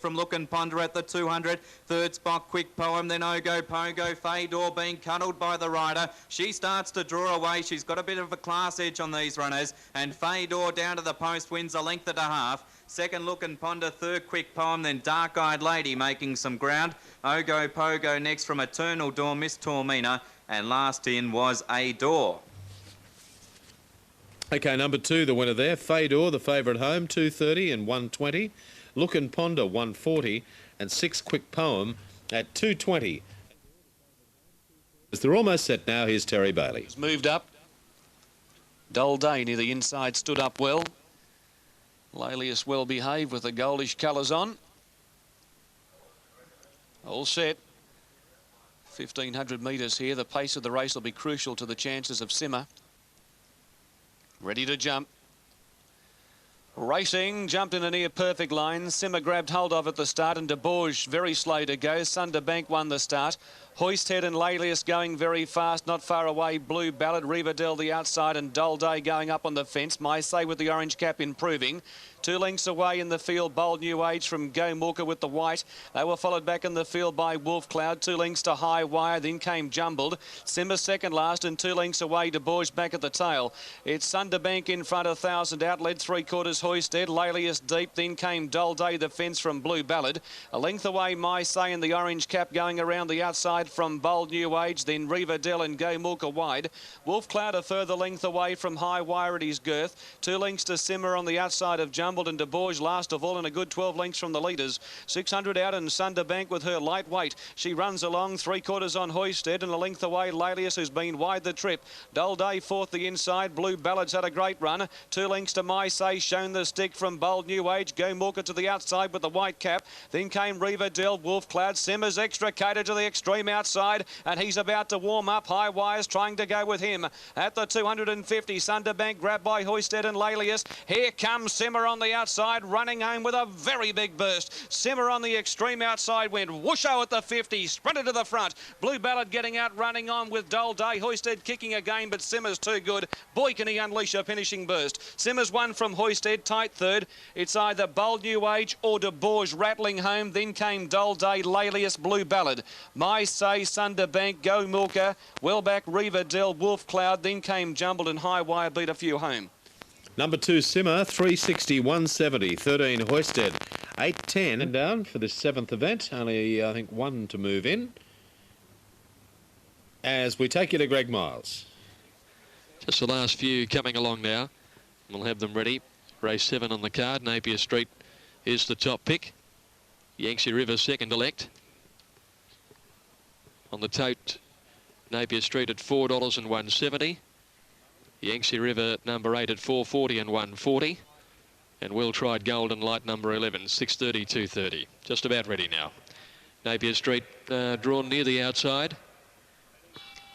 from Look and Ponder at the 200. Third spot, Quick Poem, then Ogo Pogo. Fedor being cuddled by the rider. She starts to draw away. She's got a bit of a class edge on these runners. And Fedor down to the post wins a length and a half. Second, Look and Ponder. Third, Quick Poem. Then Dark Eyed Lady making some ground. Ogo Pogo next from Eternal Door, Miss Tormina. And last in was Adore. Okay, number 2, the winner there. Fedor, the favourite home, 230 and 120. Look and Ponder, 140. And 6, Quick Poem at 220. As they're almost set now, here's Terry Bailey. He's moved up. Dull Day near the inside stood up well. Lalius well behaved with the goldish colours on. All set. 1,500 metres here. The pace of the race will be crucial to the chances of Simmer. Ready to jump. Racing, jumped in a near perfect line. Simmer grabbed hold of at the start and De Bourge very slow to go. Sunderbank won the start. Hoisthead and Lalius going very fast, not far away. Blue Ballad, Riverdale the outside and Dull Day going up on the fence. My Say with the orange cap improving. 2 lengths away in the field, Bold New Age from Go Mooka with the white. They were followed back in the field by Wolf Cloud. 2 lengths to High Wire, then came Jumbled. Simmer second last and 2 lengths away, De Bourge back at the tail. It's Sunderbank in front of 1,000 out, led 3/4 Hoisted. Lalius deep, then came Dull Day, the fence from Blue Ballad. A length away, My Say and the orange cap going around the outside from Bold New Age, then Riverdale and Go Mooka wide. Wolf Cloud a further length away from High Wire at his girth. 2 lengths to Simmer on the outside of Jumbled and De Bourge last of all, and a good 12 lengths from the leaders. 600 out and Sunderbank with her lightweight. She runs along 3/4 on Hoisted and a length away Lalius, who's been wide the trip. Dull Day fourth the inside. Blue Ballad's had a great run. 2 lengths to My Say, shown the stick from Bold New Age. Go Mooka to the outside with the white cap. Then came Riverdale, Wolf Cloud. Simmer's extricated to the extreme outside and he's about to warm up. High Wire's trying to go with him. At the 250, Sunderbank grabbed by Hoisted and Lalius. Here comes Simmer on the outside, running home with a very big burst. Simmer on the extreme outside went whoosho at the 50, sprinted to the front. Blue Ballad getting out, running on with Dull Day. Hoisted kicking again, but Simmer's too good. Boy, can he unleash a finishing burst. Simmer's won from Hoisted, tight third. It's either Bold New Age or De Bourge rattling home. Then came Dull Day, Lalius, Blue Ballad. My Say, Sunderbank, Go Mooka, well back Riverdale, Wolf Cloud. Then came Jumbled and High Wire beat a few home. Number 2, Simmer, 360, 170. 13, Hoisted, 810. And down for this 7th event. Only, I think, 1 to move in. As we take you to Greg Miles. Just the last few coming along now. We'll have them ready. Race 7 on the card. Napier Street is the top pick. Yangtze River second elect. On the tote, Napier Street at $4 and 170. Yangtze River number 8 at $4.40 and 140. And Well Tried Golden Light number 11, 630, 230. Just about ready now. Napier Street drawn near the outside.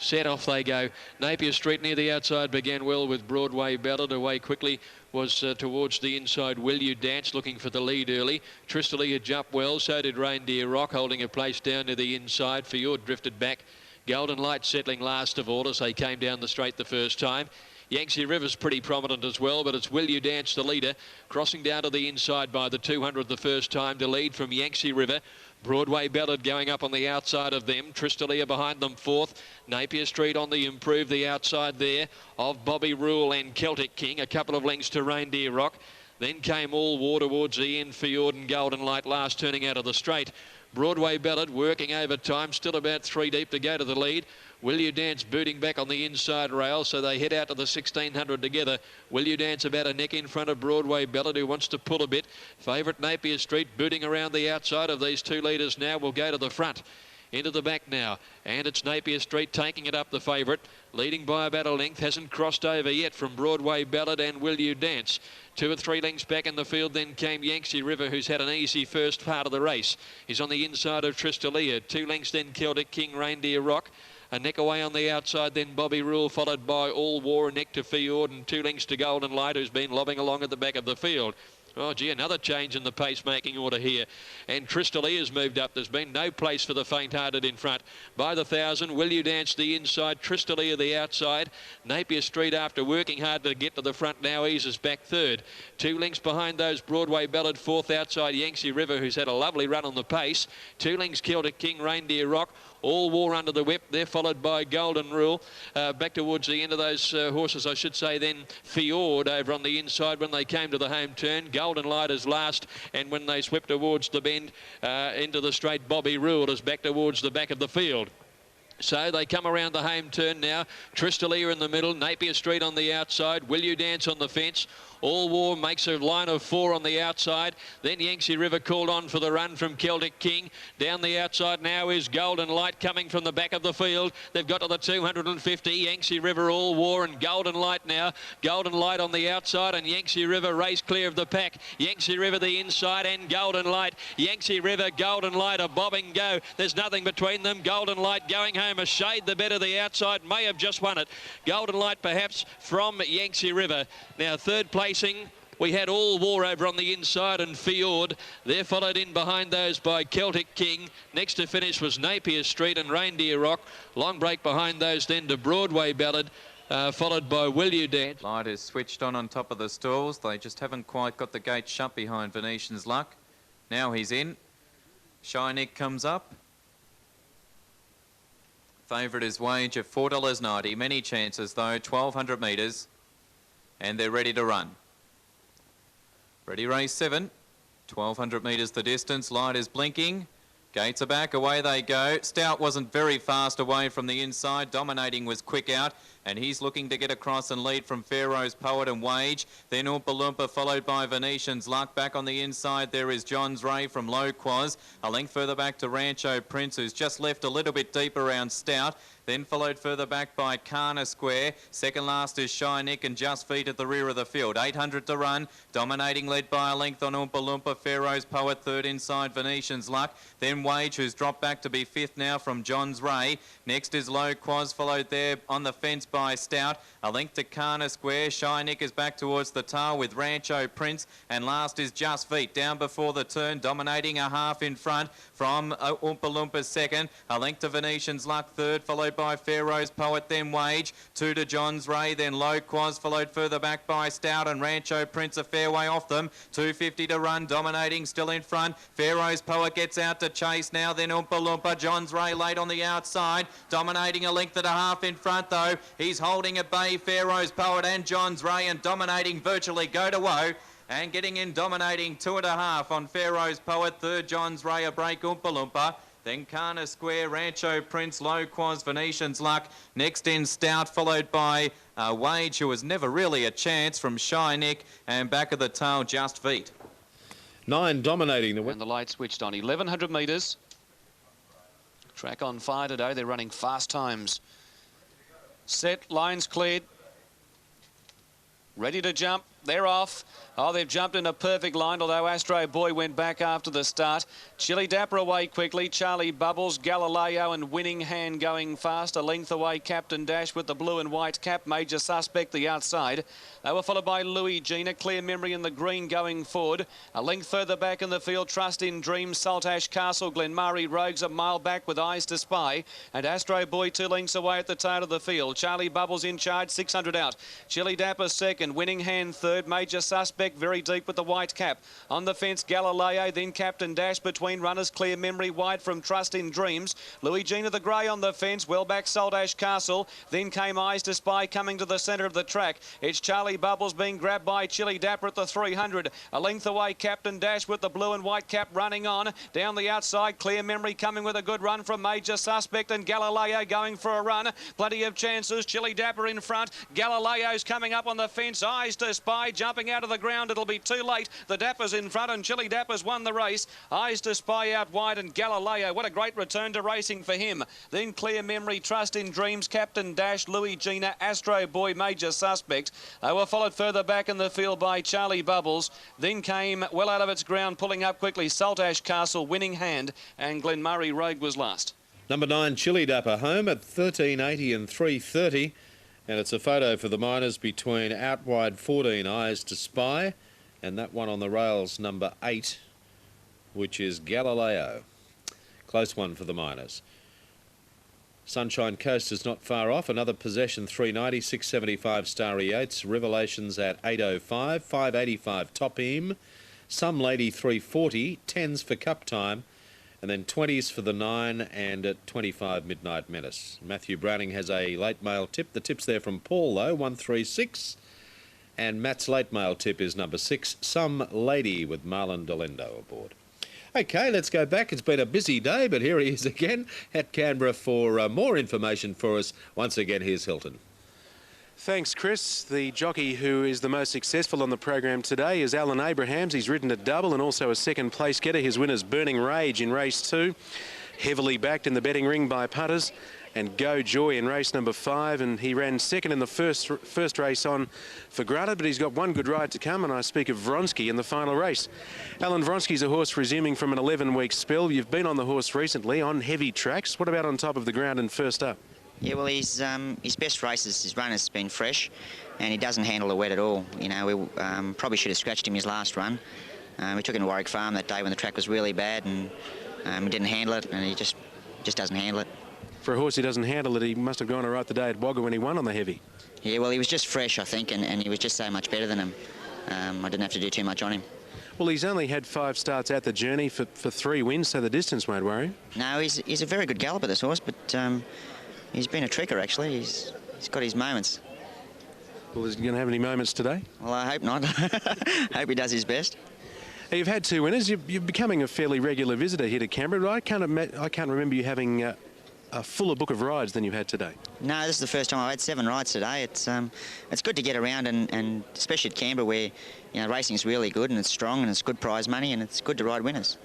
Set off they go. Napier Street near the outside began well with Broadway Ballad. Away quickly was towards the inside. Will You Dance looking for the lead early. Tristalia jumped well. So did Reindeer Rock, holding a place down to the inside. Fjord drifted back. Golden Light settling last of all as they came down the straight the first time. Yangtze River's pretty prominent as well, but it's Will You Dance, the leader, crossing down to the inside by the 200 the first time to lead from Yangtze River. Broadway Ballad going up on the outside of them. Tristalia behind them fourth. Napier Street on the improve, the outside there of Bobby Rule and Celtic King. A couple of lengths to Reindeer Rock. Then came All War towards the end. Fjord and Golden Light last turning out of the straight. Broadway Ballad working over time, still about 3 deep to go to the lead. Will You Dance booting back on the inside rail, so they head out to the 1600 together. Will You Dance about a neck in front of Broadway Ballad, who wants to pull a bit. Favourite Napier Street booting around the outside of these 2 leaders now will go to the front. Into the back now, and it's Napier Street taking it up, the favourite, leading by about a length, hasn't crossed over yet from Broadway Ballad and Will You Dance. 2 or 3 lengths back in the field, then came Yangtze River, who's had an easy first part of the race. He's on the inside of Tristalia. 2 lengths then Celtic King, Reindeer Rock. A neck away on the outside, then Bobby Rule, followed by All War, a neck to Fjord, and 2 lengths to Golden Light, who's been lobbing along at the back of the field. Oh, gee, another change in the pacemaking order here. And Crystalia moved up. There's been no place for the faint-hearted in front. By the 1,000, Will You Dance the inside, Crystalia the outside. Napier Street, after working hard to get to the front, now eases back third. 2 lengths behind those, Broadway Ballad, fourth outside, Yangtze River, who's had a lovely run on the pace. 2 lengths, Celtic King, Reindeer Rock. All War under the whip. They're followed by Golden Rule. Back towards the end of those horses, I should say, then Fjord over on the inside when they came to the home turn. Golden Light is last, and when they swept towards the bend into the straight, Bobby Rule is back towards the back of the field. So they come around the home turn now. Crystalia in the middle, Napier Street on the outside, Will You Dance on the fence. All War makes a line of 4 on the outside. Then Yangtze River called on for the run from Celtic King. Down the outside now is Golden Light coming from the back of the field. They've got to the 250. Yangtze River, All War and Golden Light now. Golden Light on the outside and Yangtze River race clear of the pack. Yangtze River the inside and Golden Light. Yangtze River, Golden Light, a bobbing go. There's nothing between them. Golden Light going home a shade the better the outside. May have just won it. Golden Light perhaps from Yangtze River. Now third placing, we had All War over on the inside and Fjord. They're followed in behind those by Celtic King. Next to finish was Napier Street and Reindeer Rock. Long break behind those then to Broadway Ballad, followed by Will You Dance. Light is switched on top of the stalls. They just haven't quite got the gate shut behind Venetian's Luck. Now he's in. Shy Nick comes up. Favourite is wage of $4.90. Many chances though, 1,200 metres. And they're ready to run. Ready race 7. 1,200 metres the distance. Light is blinking. Gates are back. Away they go. Stout wasn't very fast away from the inside. Dominating was quick out. And he's looking to get across and lead from Pharaoh's Poet and Wage. Then Oompa Loompa followed by Venetian's Luck. Back on the inside there is John's Ray from Low Quaz. A length further back to Rancho Prince, who's just left a little bit deep around Stout. Then followed further back by Kana Square. Second last is Shy Nick and Just Feet at the rear of the field. 800 to run. Dominating led by a length on Oompa Loompa. Pharaoh's Poet third inside Venetian's Luck. Then Wage, who's dropped back to be fifth now from John's Ray. Next is Low Quaz, followed there on the fence by Stout. A length to Kana Square. Shy Nick is back towards the tail with Rancho Prince. And last is Just Feet down before the turn. Dominating a half in front from Oompa Loompa second. A length to Venetian's Luck third, followed by Pharaoh's Poet, then Wage. 2 to John's Ray, then Low Quaz, followed further back by Stout and Rancho Prince a fair way off them. 250 to run, dominating still in front. Pharaoh's Poet gets out to chase now, then Oompa Loompa. John's Ray late on the outside, dominating a length and a half in front though. He's holding at bay Pharaoh's Poet and John's Ray and dominating virtually Go to Woe. And getting in, dominating 2.5 on Pharaoh's Poet. Third, John's Ray, a break, Oompa Loompa. Then Kana Square, Rancho Prince, Low Quaz, Venetian's Luck. Next in Stout, followed by Wage, who was never really a chance from Shy Nick. And back of the tail, Just Feet. 9 dominating the win. And the light switched on. 1,100 metres. Track on fire today. They're running fast times. Set, lines cleared. Ready to jump. They're off. Oh, they've jumped in a perfect line, although Astro Boy went back after the start. Chili Dapper away quickly. Charlie Bubbles, Galileo and Winning Hand going fast. A length away, Captain Dash with the blue and white cap. Major Suspect the outside. They were followed by Louis Gina, Clear Memory in the green going forward. A length further back in the field, Trust in Dreams, Saltash Castle, Glenmurray Rogues a mile back with Eyes to Spy. And Astro Boy 2 lengths away at the tail of the field. Charlie Bubbles in charge, 600 out. Chili Dapper second, Winning Hand third. Major Suspect very deep with the white cap. On the fence, Galileo, then Captain Dash between runners. Clear Memory wide from Trust in Dreams. Louis Gina the grey on the fence. Well back, Saltash Castle. Then came Eyes to Spy coming to the centre of the track. It's Charlie Bubbles being grabbed by Chili Dapper at the 300. A length away, Captain Dash with the blue and white cap running on. Down the outside, Clear Memory coming with a good run from Major Suspect and Galileo going for a run. Plenty of chances. Chili Dapper in front. Galileo's coming up on the fence. Eyes to Spy jumping out of the ground. It'll be too late. The Dapper's in front and Chili Dapper's won the race. Eyes to Spy out wide and Galileo. What a great return to racing for him. Then Clear Memory, Trust in Dreams, Captain Dash, Louis Gina, Astro Boy, Major Suspect. They were followed further back in the field by Charlie Bubbles. Then came well out of its ground, pulling up quickly, Saltash Castle, Winning Hand, and Glenmurray Rogue was last. Number 9, Chili Dapper, home at 13.80 and 3.30. And it's a photo for the minors between out wide 14, Eyes to Spy, And that one on the rails, number 8, which is Galileo. Close one for the Miners. Sunshine Coast is not far off. Another possession, 390, 675 Starry Yates. Revelations at 805, 585 Top Eam. Some Lady 340, 10s for Cup Time, and then 20s for the 9 and at 25 Midnight Menace. Matthew Browning has a late mail tip. The tip's there from Paul though, 136. And Matt's late mail tip is number 6, Some Lady with Marlon Delendo aboard. Okay, let's go back. It's been a busy day, but here he is again at Canberra for more information for us. Once again, here's Hilton. Thanks, Chris. The jockey who is the most successful on the program today is Alan Abrahams. He's ridden a double and also a second place getter. His winner's Burning Rage in race 2. Heavily backed in the betting ring by punters. And Go Joy in race number 5, and he ran second in the first race on for granted, but he's got one good ride to come, and I speak of Vronsky in the final race. Alan, Vronsky's a horse resuming from an 11-week spell. You've been on the horse recently on heavy tracks. What about on top of the ground and first up? Yeah, well, his best races, his run has been fresh, and he doesn't handle the wet at all. You know, we probably should have scratched him his last run. We took him to Warwick Farm that day when the track was really bad, and he didn't handle it, and he just doesn't handle it. For a horse who doesn't handle it, he must have gone all right the day at Wagga when he won on the heavy. Yeah, well, he was just fresh, I think, and he was just so much better than him. I didn't have to do too much on him. Well, he's only had 5 starts at the Journey for 3 wins, so the distance won't worry him. No, he's a very good galloper, this horse, but he's been a tricker, actually. He's got his moments. Well, is he going to have any moments today? Well, I hope not. Hope he does his best. You've had 2 winners. You're becoming a fairly regular visitor here to Canberra. I can't remember you having a fuller book of rides than you've had today. No, this is the first time I've had 7 rides today. It's good to get around, and especially at Canberra where racing is really good and it's strong and it's good prize money and it's good to ride winners.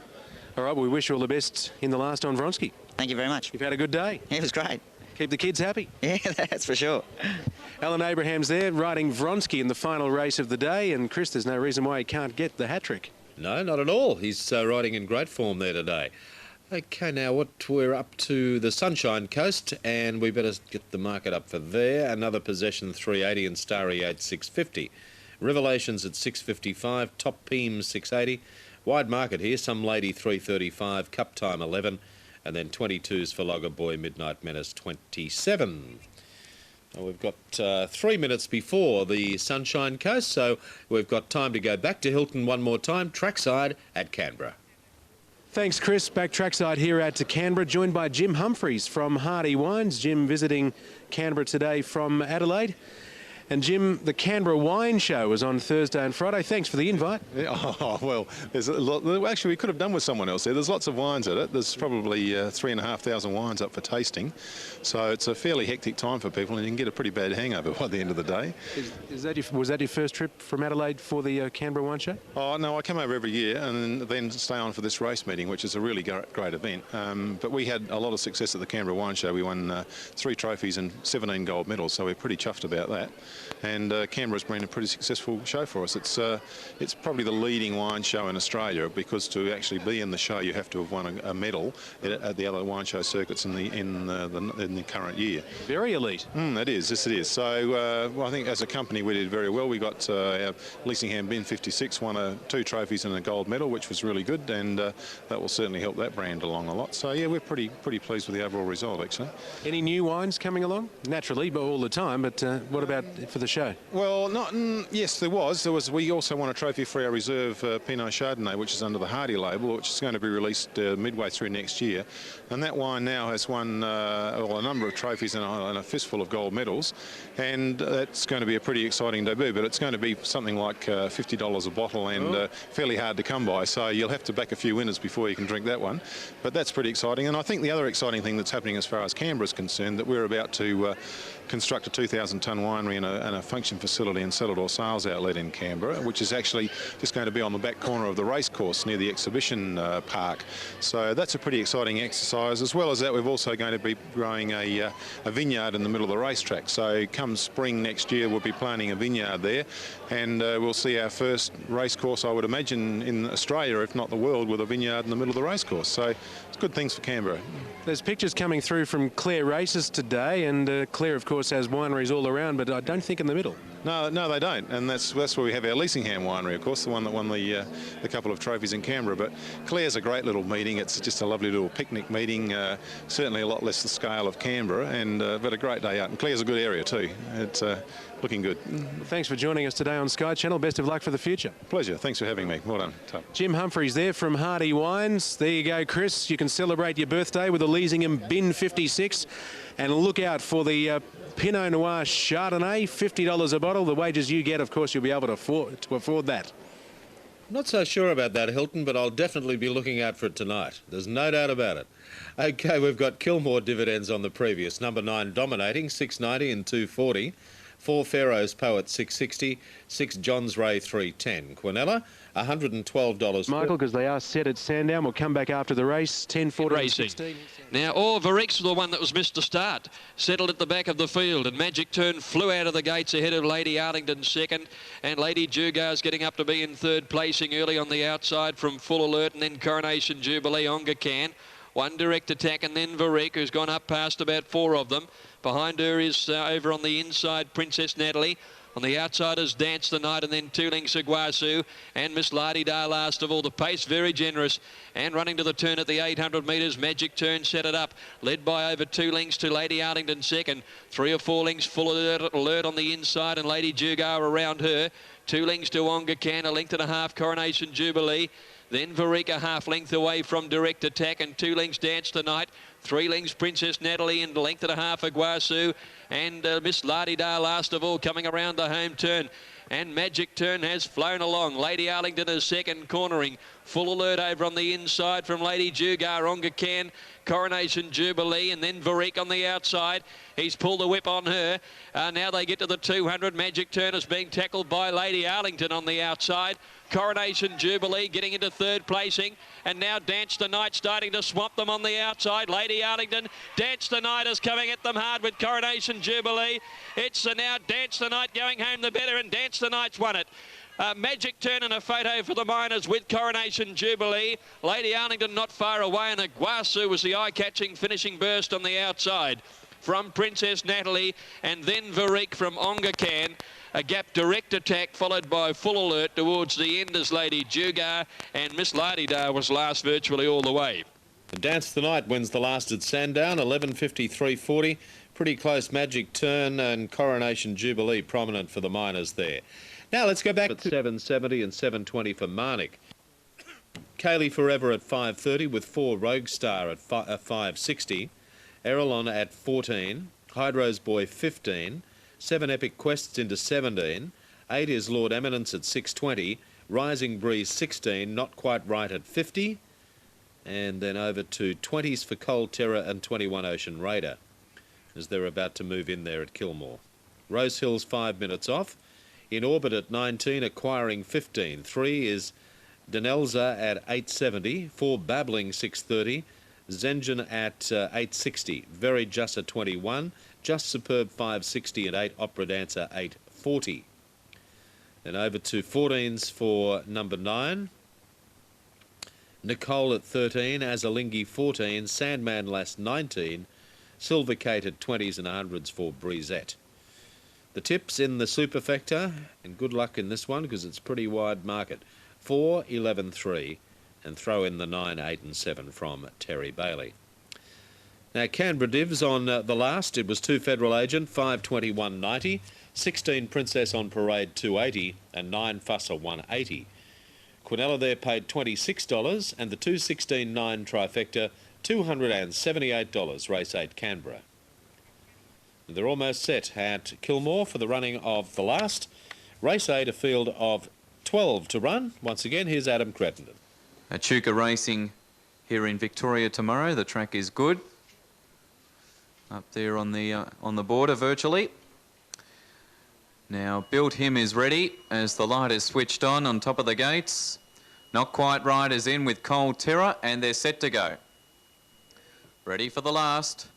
All right, well, we wish you all the best in the last on Vronsky. Thank you very much. You've had a good day. Yeah, it was great. Keep the kids happy. Yeah, that's for sure. Alan Abrahams there riding Vronsky in the final race of the day, and Chris, there's no reason why he can't get the hat trick. No, not at all. He's riding in great form there today. Okay, now we're up to the Sunshine Coast, and we better get the market up for there. Another possession, 380, and Starry Yates 650. Revelations at 655, Top Peam 680. Wide market here, Some Lady 335, Cup Time 11, and then 22s for Logger Boy, Midnight Menace 27. Now we've got 3 minutes before the Sunshine Coast, so we've got time to go back to Hilton one more time, trackside at Canberra. Thanks, Chris. Back trackside here at Canberra, joined by Jim Humphreys from Hardy Wines. Jim visiting Canberra today from Adelaide. And Jim, the Canberra Wine Show was on Thursday and Friday. Thanks for the invite. Yeah, oh, well, there's a lot. Actually, we could have done with someone else there. There's lots of wines at it. There's probably 3,500 wines up for tasting. So it's a fairly hectic time for people, and you can get a pretty bad hangover by the end of the day. Was that your first trip from Adelaide for the Canberra Wine Show? Oh, no, I come over every year and then stay on for this race meeting, which is a really great event. But we had a lot of success at the Canberra Wine Show. We won 3 trophies and 17 gold medals, so we're pretty chuffed about that. And Canberra's been a pretty successful show for us. It's probably the leading wine show in Australia, because to actually be in the show you have to have won a medal at the other wine show circuits in the current year. Very elite. It is. Yes, it is. So well, I think as a company we did very well. We got our Leasingham Bin 56 won 2 trophies and a gold medal, which was really good, and that will certainly help that brand along a lot. So yeah, we're pretty pleased with the overall result actually. Any new wines coming along? Naturally, but all the time. But what about for the show? Well, yes, there was. We also won a trophy for our reserve Pinot Chardonnay, which is under the Hardy label, which is going to be released midway through next year. And that wine now has won a number of trophies and a fistful of gold medals. And that's going to be a pretty exciting debut, but it's going to be something like $50 a bottle and fairly hard to come by. So you'll have to back a few winners before you can drink that one. But that's pretty exciting. And I think the other exciting thing that's happening as far as Canberra is concerned, that we're about to construct a 2,000-tonne winery and a function facility and cellar-door sales outlet in Canberra, which is actually just going to be on the back corner of the racecourse near the exhibition park. So that's a pretty exciting exercise. As well as that, we're also going to be growing a vineyard in the middle of the racetrack. So come spring next year, we'll be planting a vineyard there, and we'll see our first racecourse, I would imagine, in Australia, if not the world, with a vineyard in the middle of the racecourse. So it's good things for Canberra. There's pictures coming through from Clare Races today, and Clare, of course, has wineries all around, but I don't think in the middle. No, they don't, and that's where we have our Leasingham winery, of course, the one that won the couple of trophies in Canberra. But Clare's a great little meeting. It's just a lovely little picnic meeting. Certainly a lot less the scale of Canberra, and but a great day out. And Clare's a good area too. It's looking good. Thanks for joining us today on Sky Channel. Best of luck for the future. Pleasure. Thanks for having me. Well done. Jim Humphreys there from Hardy Wines. There you go, Chris. You can celebrate your birthday with a Leasingham Bin 56, and look out for the Pinot Noir Chardonnay, $50 a bottle. The wages you get, of course, you'll be able to afford that. Not so sure about that, Hilton, but I'll definitely be looking out for it tonight. There's no doubt about it. OK, we've got Kilmore dividends on the previous. Number 9 dominating, 690 and 240. 4 Pharaoh's Poet, 660. 6 John's Ray, 310. Quinella, $112. Michael, because they are set at Sandown. We'll come back after the race. 10, 14, 16. Now, Varick's the one that was missed to start. Settled at the back of the field, and Magic Turn flew out of the gates ahead of Lady Arlington second, and Lady Jugar's getting up to be in third, placing early on the outside from Full Alert, and then Coronation Jubilee, Onga Khan. One Direct Attack, and then Varick, who's gone up past about 4 of them. Behind her is over on the inside Princess Natalie. On the outside is Dance the Night, and then Tooling Seguasu and Miss Lardidar last of all. The pace very generous, and running to the turn at the 800 metres. Magic Turn set it up, led by over 2 lengths to Lady Arlington second. 3 or 4 lengths Full Alert on the inside, and Lady Jugar around her. 2 lengths to Onga Khan, a length and a half Coronation Jubilee. Then Varick a half length away from Direct Attack, and 2 lengths Dance Tonight. 3 lengths Princess Natalie, and a length and a half Aguasu, and Miss Lardidar last of all coming around the home turn. And Magic Turn has flown along. Lady Arlington is second, cornering. Full Alert over on the inside from Lady Jugar, Onga Khan, Coronation Jubilee, and then Varick on the outside. He's pulled the whip on her. Now they get to the 200. Magic Turn is being tackled by Lady Arlington on the outside. Coronation Jubilee getting into third placing, and now Dance the Night starting to swamp them on the outside. Lady Arlington, Dance the Night is coming at them hard with Coronation Jubilee. It's now Dance the Night going home the better, and Dance the Night's won it. Magic Turn and a photo for the Miners with Coronation Jubilee. Lady Arlington not far away, and Aguasu was the eye-catching finishing burst on the outside from Princess Natalie, and then Varick from Onga Khan. A gap Direct Attack followed by Full Alert towards the end as Lady Jugar, and Miss Lardidar was last virtually all the way. Dance the Night wins the last at Sandown, 11:53.40. Pretty close. Magic Turn and Coronation Jubilee prominent for the Miners there. Now let's go back at 7:70 and 7:20 for Marnick. Kaylee Forever at 5:30 with 4 Rogue Star at 5:60. Erelon at 14. Hydro's Boy 15. 7 Epic Quests into 17. 8 is Lord Eminence at 6:20. Rising Breeze 16, Not Quite Right at 50. And then over to 20s for Cold Terror and 21 Ocean Raider, as they're about to move in there at Kilmore. Rose Hill's 5 minutes off. In Orbit at 19, Acquiring 15. 3 is Danelza at 8:70. 4 Babbling 6:30. Zengen at 8:60. Very Just at 21. Just Superb 5:60, and 8 Opera Dancer 8:40. Then over to 14s for number 9. Nicole at 13, Azalingi 14, Sandman Lass 19, Silver Kate at 20s and 100s for Breezette. The tips in the superfecta, and good luck in this one because it's pretty wide market. 4, 11, 3, and throw in the 9, 8 and 7 from Terry Bailey. Now Canberra divs on the last. It was 2 Federal Agent, 5:21.90, 16 Princess on Parade 280, and 9 Fusser 180. Quinella there paid $26, and the 216.9 trifecta $278. Race 8 Canberra. They're almost set at Kilmore for the running of the last. Race 8, a field of 12 to run. Once again, here's Adam Crittenden. Echuca Racing here in Victoria tomorrow. The track is good. Up there on the border virtually. Now Built Him is ready as the light is switched on top of the gates. Not Quite Right is in with Cold Terror, and they're set to go. Ready for the last.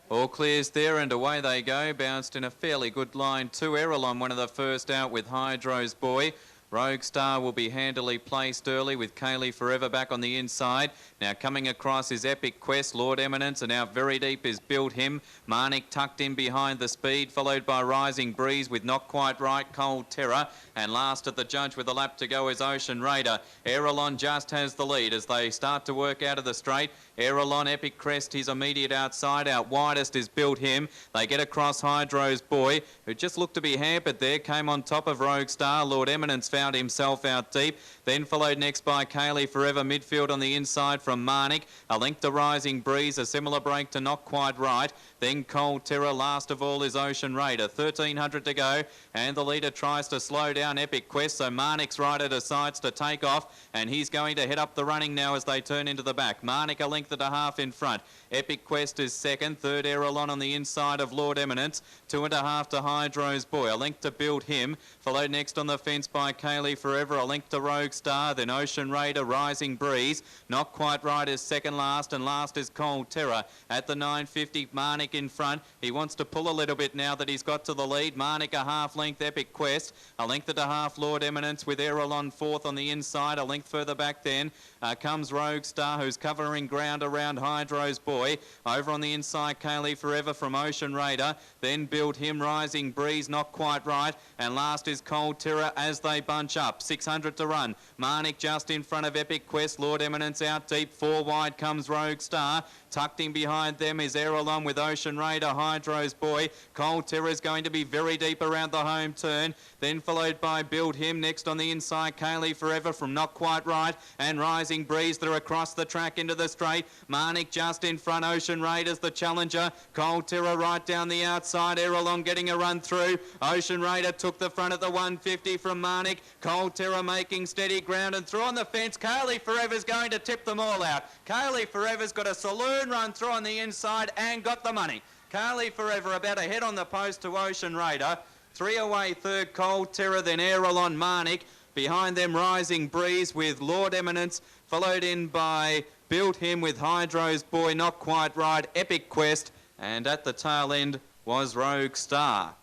All clears there, and away they go. Bounced in a fairly good line. 2 Erelon, one of the first out with Hydro's Boy. Rogue Star will be handily placed early with Kaylee Forever back on the inside. Now coming across is Epic Quest, Lord Eminence, and out very deep is Built Him. Marnik tucked in behind the speed, followed by Rising Breeze with Not Quite Right, Cold Terror. And last at the judge with a lap to go is Ocean Raider. Aerolon just has the lead as they start to work out of the straight. Aerolon, Epic Crest, his immediate outside. Out widest is Built Him. They get across Hydro's Boy, who just looked to be hampered there. Came on top of Rogue Star. Lord Eminence found himself out deep. Then followed next by Kaylee Forever. Midfield on the inside from Marnik. A link to Rising Breeze. A similar break to Not Quite Right. Then Cold Terror. Last of all is Ocean Raider. 1,300 to go. And the leader tries to slow down Epic Quest. So Marnik's rider decides to take off. And he's going to head up the running now as they turn into the back. Marnik a length and a half in front. Epic Quest is second. Third Aerolon on the inside of Lord Eminence. 2.5 to Hydro's Boy. A link to Build Him. Followed next on the fence by Kaylee Forever. A link to Rogue Star. Then Ocean Raider, Rising Breeze. Not Quite Right is second last. And last is Cold Terror. At the 9.50, Marnik in front. He wants to pull a little bit now that he's got to the lead. Marnik a half length. Epic Quest. A length and a half Lord Eminence with Aerolon fourth on the inside. A length further back then comes Rogue Star, who's covering ground around Hydro's Boy. Over on the inside, Kaylee Forever from Ocean Raider. Then Build Him, Rising Breeze, Not Quite Right. And last is Cold Terror as they bunch up. 600 to run. Marnik just in front of Epic Quest. Lord Eminence out deep. 4 wide comes Rogue Star. Tucked in behind them is Aerolon with Ocean Raider, Hydro's Boy. Cold Terror is going to be very deep around the home turn. Then followed by Build Him. Next on the inside, Kaylee Forever from Not Quite Right. And Rising Breeze. They're across the track into the straight. Marnik just in front. Ocean Raider's the challenger. Cold Terror right down the outside. Aerolon getting a run through. Ocean Raider took the front at the 150 from Marnik. Cold Terror making steady ground and through on the fence. Kaylee Forever's going to tip them all out. Kaylee Forever's got a saloon run through on the inside and got the money. Kaylee Forever about a head on the post to Ocean Raider. 3 away third, Cold Terror, then Aerolon, Marnik. Behind them, Rising Breeze with Lord Eminence, followed in by Build Him with Hydro's Boy, Not Quite Right, Epic Quest, and at the tail end was Rogue Star.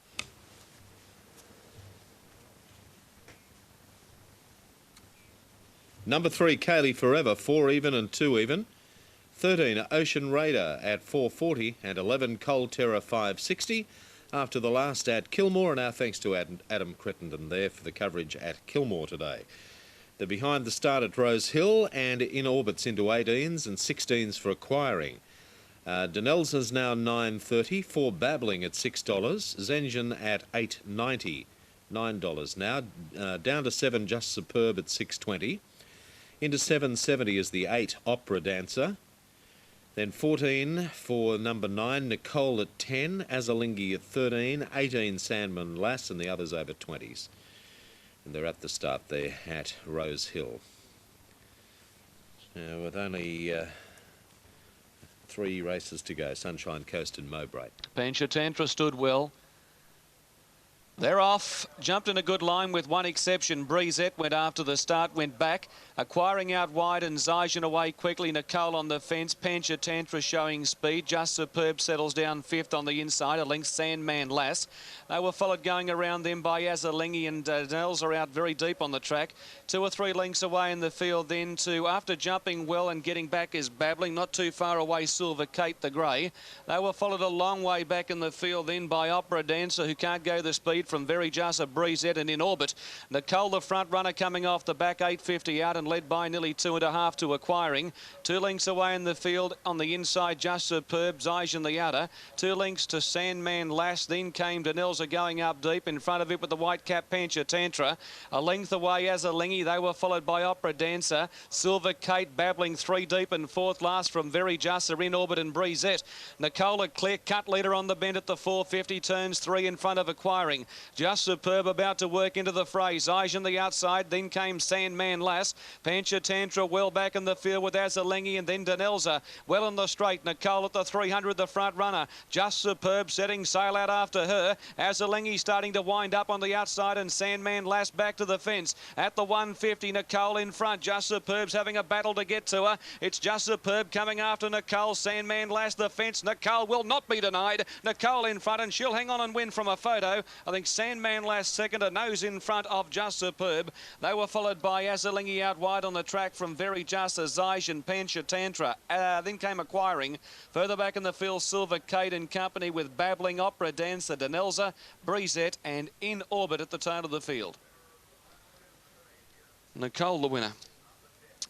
Number 3, Kaylee Forever, 4 even and 2 even. 13, Ocean Raider at 4.40 and 11, Cold Terror 5.60. After the last at Kilmore, and our thanks to Adam Crittenden there for the coverage at Kilmore today. They're behind the start at Rose Hill and in orbits into 18s and 16s for acquiring. Denelza's now 9.30, 4 Babbling at $6, Zengen at 8.90, $9 now. Down to 7 Just Superb at 6.20. Into 7.70 is the 8 Opera Dancer. Then 14 for number 9, Nicole at 10, Azalingi at 13, 18 Sandman Lass, and the others over 20s. And they're at the start there at Rose Hill. With only 3 races to go, Sunshine Coast and Mowbray. Panchatantra stood well. They're off, jumped in a good line with one exception. Breezette went after the start, went back. Acquiring out wide and Zyjan away quickly. Nicole on the fence. Panchatantra showing speed. Just Superb settles down 5th on the inside. A length Sandman Lass. They were followed going around them by Azalingi and Nels are out very deep on the track. 2 or 3 lengths away in the field then to, after jumping well and getting back is Babbling. Not too far away, Silver Kate the Grey. They were followed a long way back in the field then by Opera Dancer, who can't go the speed from Very Just, Breezette and in orbit. Nicole the front runner coming off the back, 8.50 out and led by nearly 2.5 to acquiring. 2 lengths away in the field on the inside, Just Superb, Zyjan the outer. 2 lengths to Sandman Lass, then came Denelza going up deep in front of it with the white cap Panchatantra. A length away Azalingi, they were followed by Opera Dancer. Silver Kate Babbling 3 deep and 4th last from Very Just, in orbit and Breezette. Nicole a clear cut leader on the bend at the 4.50, turns 3 in front of acquiring. Just Superb about to work into the fray. Zyjan the outside, then came Sandman Lass. Panchatantra well back in the field with Azalingi and then Denelza well in the straight. Nicole at the 300, the front runner. Just Superb setting sail out after her. Azalingi starting to wind up on the outside and Sandman Lass back to the fence. At the 150, Nicole in front. Just Superb's having a battle to get to her. It's Just Superb coming after Nicole. Sandman Lass the fence. Nicole will not be denied. Nicole in front and she'll hang on and win from a photo. I think Sandman last second, a nose in front of Just Superb. They were followed by Azalingi out wide on the track from Very Just, Azaj and Panchatantra. Then came Acquiring. Further back in the field, Silver Kate in company with Babbling, Opera Dancer, Danelza, Breezette and In Orbit at the tail of the field. Nicole, the winner.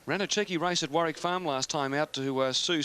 Ran a cheeky race at Warwick Farm last time out to Sue